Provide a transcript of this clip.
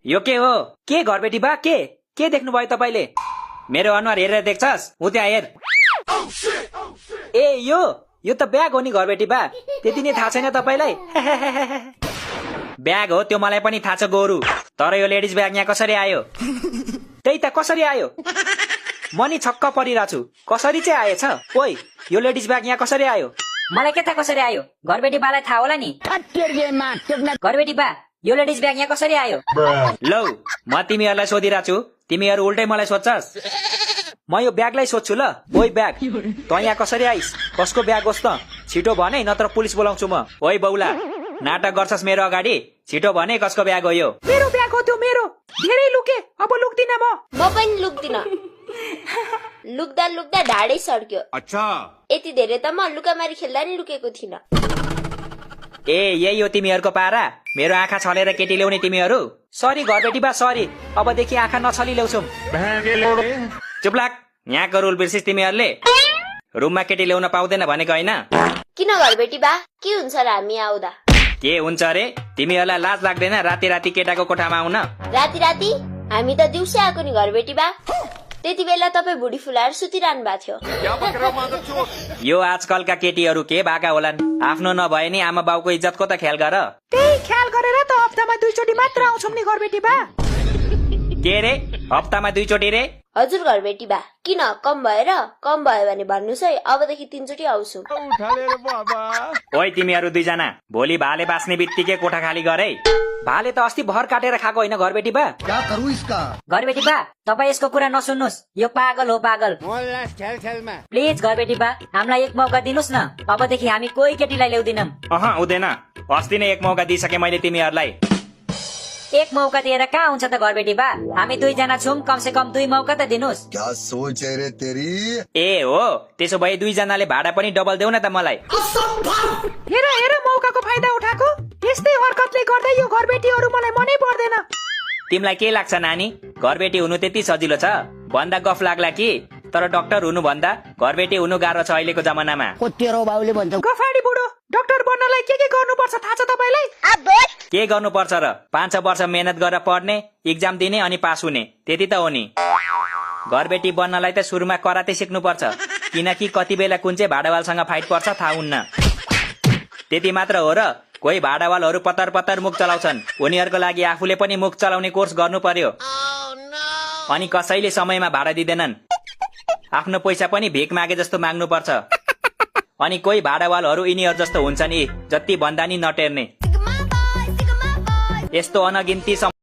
यो के हो? के घरबेटी बा? के देख्नुभयो तपाईले? मेरो अनुहार हेरेर देख्छस्? उ त्यहाँ हेर। ए यो त ब्याग हो नि घरबेटी बा। त्यति नै थाहा छैन तपाईलाई? ब्याग हो त्यो, मलाई पनि थाहा छ गोरु। तर यो लेडिज ब्याग यहाँ कसरी आयो? त्यही त, कसरी आयो? म नि छक्क परिरहेको छु। कसरी चाहिँ आएछ? ओइ, यो लेडिज ब्याग यहाँ कसरी आयो? मलाई के थाहा कसरी आयो? घरबेटी बालाई थाहा होला नि। घरबेटी बा, यो लेडिज ब्याग यहाँ कसरी आयो? लौ, म तिमीहरूलाई सोधिरहेको छु, तिमीहरू उल्टै मलाई सोध्छस्। म यो ब्यागलाई सोध्छु ल। ओइ ब्याग, त यहाँ कसरी आइस? कसको ब्याग होस् त? छिटो भने, नत्र पुलिस बोलाउँछु म। ओइ बौला, नाटक गर्छस् मेरो अगाडि? छिटो भने कसको ब्याग हो यो? मेरो ब्याग हो त्यो, मेरो। धेरै लुके, अब लुक्दिन म पनि लुक्दिन। लुक्दा लुक्दा ढाडै सड्क्यो। अच्छा, यति धेरै त म लुकामारी खेल्दा नि लुकेको थिइनँ। ए, यही हो तिमीहरूको पारा? मेरो आँखा छलेर केटी ल्याउने तिमीहरू? सरी घरबेटी बा, सरी। अबदेखि आँखा नछली ल्याउँछौ। चुप लाग, यहाँको रुल बिर्सिस तिमीहरूले? रुममा केटी ल्याउन पाउँदैन भनेको होइन? किन घरबेटी बा, के हुन्छ र हामी आउँदा? के हुन्छ रे? तिमीहरूलाई लाज लाग्दैन राति राति केटाको कोठामा आउन? राति राति हामी त दिउँसै आएको नि घरबेटी बा। त्यति बेला तपाईँ भुडी फुलाएर सुतिरहनु भएको थियो। यो आजकलका केटीहरू के भाका होलान्? आफ्नो नभए नि आमा बाउको इज्जतको त ख्याल गर। त्यही ख्याल गरेर त हप्तामा 2 चोटि मात्र आउँछौं नि घरबेटी बा। के रे, हप्तामा 2 चोटि रे? हजुर घरबेटी बा। किन कम भयो भने भन्नुहोस् है, अबदेखि 3 चोटि आउँछु। ओइ तिमीहरू दुईजना, भोलि भाले बाँच्ने बित्तिकै कोठा खाली गरे। भाले त अस्ति भर काटेर खाएको होइन घरबेटी बा? क्या करूं इसका? घरबेटी बा, तपाईँ यसको कुरा नसुन्नुहोस्। यो पागल हो, पागल। प्लिज घरबेटी बा, हामीलाई एक मौका दिनुहोस् न। अबदेखि हामी कोही केटीलाई ल्याउँदिनौँ। हुँदैन। अस्ति नै एक मौका दिइसके मैले तिमीहरूलाई। एक मौका दिएर कहाँ हुन्छ त घरबेटी बा? हामी 2 जना छौं, कम से कम 2 मौका त दिनुहोस्। क्या सोच है रे तेरी? ए हो, त्यसो भए 2 जनाले भाडा पनि डबल देऊ न त मलाई। हेर मौकाको फाइदा उठाएको। यस्तै हरकतले गर्दा यो घरबेटीहरू मलाई मनै पर्दैन। तिमीलाई के लाग्छ नानी? घरबेटी हुनु त्यति सजिलो छ? भन्दा गफ लाग्ला कि? तर डाक्टर हुनु भन्दा घरबेटी हुनु गाह्रो छ अहिलेको जमानामा। गफाडी बुढो, डाक्टर बन्नलाई के गर्नुपर्छ थाहा छ तपाईलाई? के गर्नुपर्छ र? 5 वर्ष मेहनत गरेर पढ्ने, इक्जाम दिने अनि पास हुने, त्यति त हो नि। घरबेटी बन्नलाई त सुरुमा कराते सिक्नुपर्छ, किनकि कति बेला कुन चाहिँ भाडावालसँग फाइट पर्छ थाहा हुन्न। त्यति मात्र हो र? कोही भाडावालहरू पत्तर पत्तर मुख चलाउँछन्, उनीहरूको लागि आफूले पनि मुख चलाउने कोर्स गर्नु पर्यो। अनि कसैले समयमा भाडा दिँदैनन्, आफ्नो पैसा पनि भिख मागे जस्तो माग्नु पर्छ। अनि कोही भाडावालहरू यिनीहरू जस्तो हुन्छन्, जति भन्दा नि नटेर्ने। यस्तो अनगिन्ती